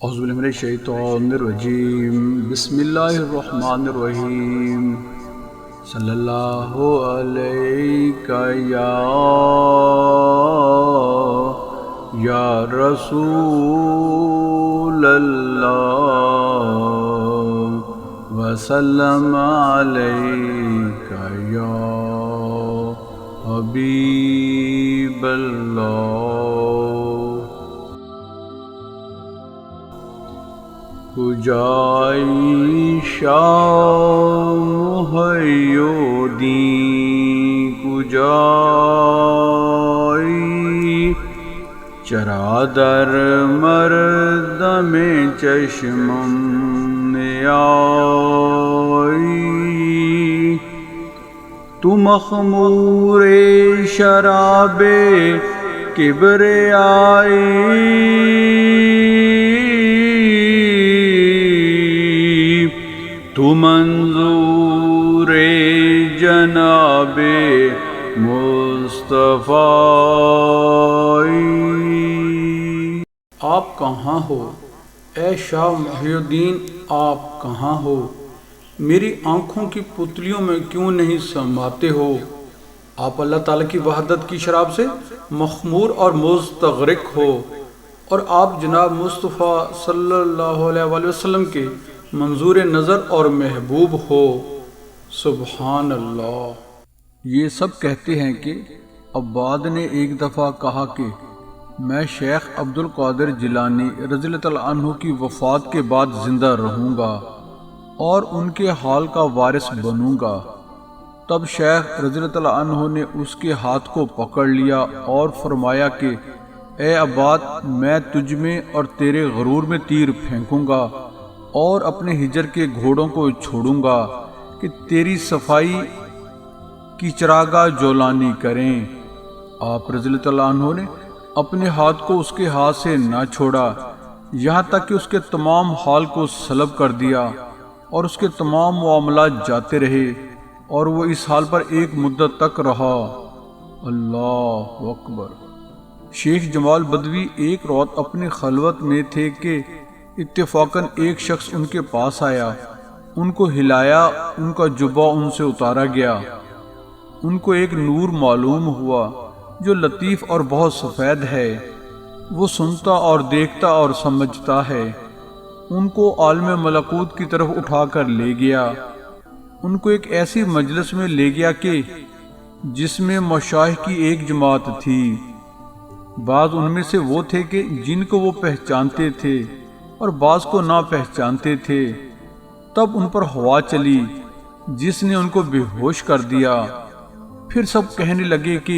اعوذ باللہ من الشیطان الرجیم بسم اللہ الرحمن الرحیم صلی اللہ علیہ یا رسول اللہ وسلم علیہ یا حبیب اللہ کجای شام محیودی کجای چرا در مردم چشمم نیایی تو مخمور شراب کبریائی تو منظور جناب مصطفی۔ آپ کہاں ہو اے شاہ محی الدین، آپ کہاں ہو؟ میری آنکھوں کی پتلیوں میں کیوں نہیں سماتے ہو؟ آپ اللہ تعالیٰ کی وحدت کی شراب سے مخمور اور مستغرق ہو، اور آپ جناب مصطفیٰ صلی اللہ علیہ وآلہ وسلم کے منظور نظر اور محبوب ہو۔ سبحان اللہ۔ یہ سب کہتے ہیں کہ عباد نے ایک دفعہ کہا کہ میں شیخ عبد القادر جیلانی رضی اللہ تعالیٰ عنہ کی وفات کے بعد زندہ رہوں گا اور ان کے حال کا وارث بنوں گا۔ تب شیخ رضی اللہ تعالیٰ عنہ نے اس کے ہاتھ کو پکڑ لیا اور فرمایا کہ اے عباد، میں تجھ میں اور تیرے غرور میں تیر پھینکوں گا اور اپنے ہجر کے گھوڑوں کو چھوڑوں گا کہ تیری صفائی کی چراگاہ جولانی کریں۔ آپ رضی اللہ تعالیٰ عنہ نے اپنے ہاتھ کو اس کے ہاتھ سے نہ چھوڑا یہاں تک کہ اس کے تمام حال کو سلب کر دیا اور اس کے تمام معاملات جاتے رہے، اور وہ اس حال پر ایک مدت تک رہا۔ اللہ اکبر۔ شیخ جمال بدوی ایک رات اپنی خلوت میں تھے کہ اتفاقاً ایک شخص ان کے پاس آیا، ان کو ہلایا، ان کا جبہ ان سے اتارا گیا۔ ان کو ایک نور معلوم ہوا جو لطیف اور بہت سفید ہے، وہ سنتا اور دیکھتا اور سمجھتا ہے۔ ان کو عالم ملکوت کی طرف اٹھا کر لے گیا، ان کو ایک ایسی مجلس میں لے گیا کہ جس میں مشائخ کی ایک جماعت تھی۔ بعض ان میں سے وہ تھے کہ جن کو وہ پہچانتے تھے اور بعض کو نہ پہچانتے تھے۔ تب ان پر ہوا چلی جس نے ان کو بے ہوش کر دیا۔ پھر سب کہنے لگے کہ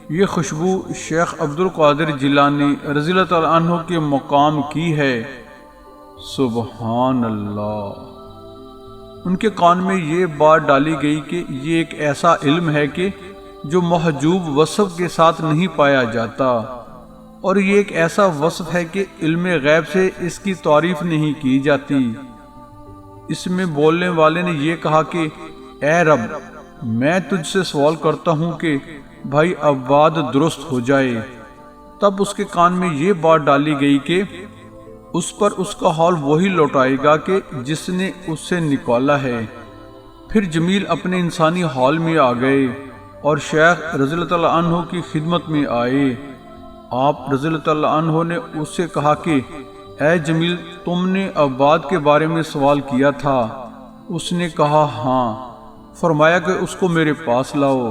یہ خوشبو شیخ عبد القادر جیلانی رضی اللہ تعالیٰ عنہ کے مقام کی ہے۔ سبحان اللہ۔ ان کے کان میں یہ بات ڈالی گئی کہ یہ ایک ایسا علم ہے کہ جو محجوب وصف کے ساتھ نہیں پایا جاتا، اور یہ ایک ایسا وصف ہے کہ علم غیب سے اس کی تعریف نہیں کی جاتی۔ اس میں بولنے والے نے یہ کہا کہ اے رب، میں تجھ سے سوال کرتا ہوں کہ بھائی عباد درست ہو جائے۔ تب اس کے کان میں یہ بات ڈالی گئی کہ اس پر اس کا حال وہی لوٹائے گا کہ جس نے اس سے نکالا ہے۔ پھر جمیل اپنے انسانی حال میں آ گئے اور شیخ رضی اللہ تعالیٰ عنہ کی خدمت میں آئے۔ آپ رضی اللہ تعالیٰ عنہ نے اس سے کہا کہ اے جمیل، تم نے عباد کے بارے میں سوال کیا تھا؟ اس نے کہا ہاں۔ فرمایا کہ اس کو میرے پاس لاؤ۔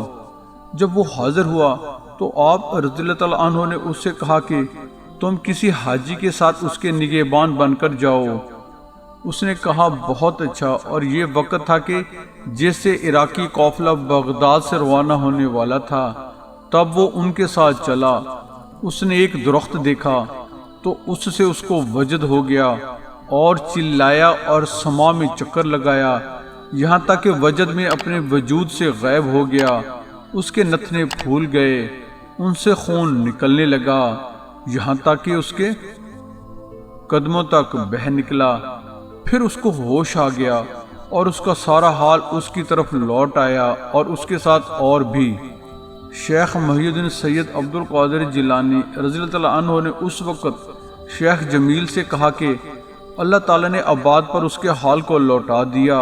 جب وہ حاضر ہوا تو آپ رضی اللہ تعالیٰ عنہ نے اس سے کہا کہ تم کسی حاجی کے ساتھ اس کے نگہبان بن کر جاؤ۔ اس نے کہا بہت اچھا، اور یہ وقت تھا کہ جیسے عراقی قافلہ بغداد سے روانہ ہونے والا تھا۔ تب وہ ان کے ساتھ چلا۔ اس نے ایک درخت دیکھا تو اس سے اس کو وجد ہو گیا اور چلایا اور سما میں چکر لگایا یہاں تک کہ وجد میں اپنے وجود سے غائب ہو گیا۔ اس کے نتنے پھول گئے، ان سے خون نکلنے لگا یہاں تک کہ اس کے قدموں تک بہہ نکلا۔ پھر اس کو ہوش آ گیا اور اس کا سارا حال اس کی طرف لوٹ آیا، اور اس کے ساتھ اور بھی۔ شیخ محی الدین سید عبد القادر جیلانی رضی اللہ عنہ نے اس وقت شیخ جمیل سے کہا کہ اللہ تعالیٰ نے عباد پر اس کے حال کو لوٹا دیا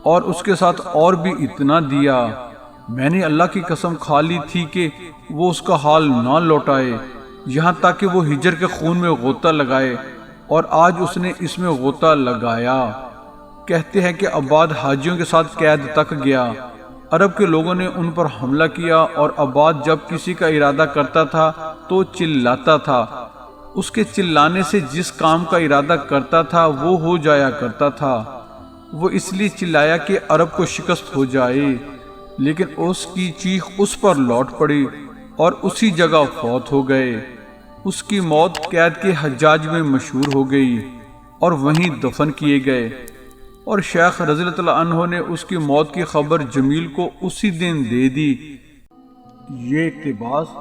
اور اس کے ساتھ اور بھی اتنا دیا۔ میں نے اللہ کی قسم کھا لی تھی کہ وہ اس کا حال نہ لوٹائے یہاں تک کہ وہ ہجر کے خون میں غوطہ لگائے، اور آج اس نے اس میں غوطہ لگایا۔ کہتے ہیں کہ عباد حاجیوں کے ساتھ قید تک گیا۔ عرب کے لوگوں نے ان پر حملہ کیا اور عباد جب کسی کا ارادہ کرتا تھا تو چلاتا تھا۔ اس کے چلانے سے جس کام کا ارادہ کرتا تھا وہ ہو جایا کرتا تھا۔ وہ اس لیے چلایا کہ عرب کو شکست ہو جائے، لیکن اس کی چیخ اس پر لوٹ پڑی اور اسی جگہ فوت ہو گئے۔ اس کی موت قید کے حجاج میں مشہور ہو گئی اور وہیں دفن کیے گئے، اور شیخ رضی اللہ عنہ نے اس کی موت کی خبر جمیل کو اسی دن دے دی۔ یہ اقتباس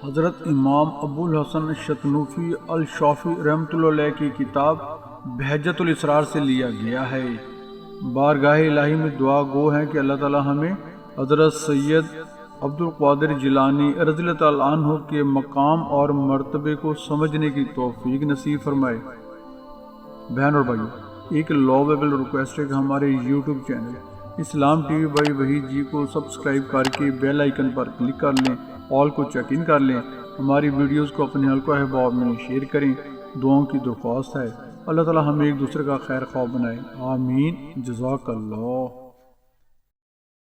حضرت امام ابو الحسن شتنوفی الشافعی رحمۃ اللہ علیہ کی کتاب بہجت الاسرار سے لیا گیا ہے۔ بارگاہ الہی میں دعا گو ہیں کہ اللہ تعالی ہمیں حضرت سید عبد القادر جیلانی رضی اللہ تعالیٰ عنہ کے مقام اور مرتبے کو سمجھنے کی توفیق نصیب فرمائے۔ بہن اور بھائیو، ایک لوویبل ریکویسٹ ہے کہ ہمارے YouTube channel Islam TV by Waheed ji جی کو سبسکرائب کر کے بیل آئیکن پر کلک کر لیں، آل کو چیک ان کر لیں، ہماری ویڈیوز کو اپنے حلقہ احباب میں شیئر کریں۔ دعاؤں کی درخواست ہے، اللہ تعالی ہمیں ایک دوسرے کا خیر خواہ بنائے، آمین۔ جزاک اللہ۔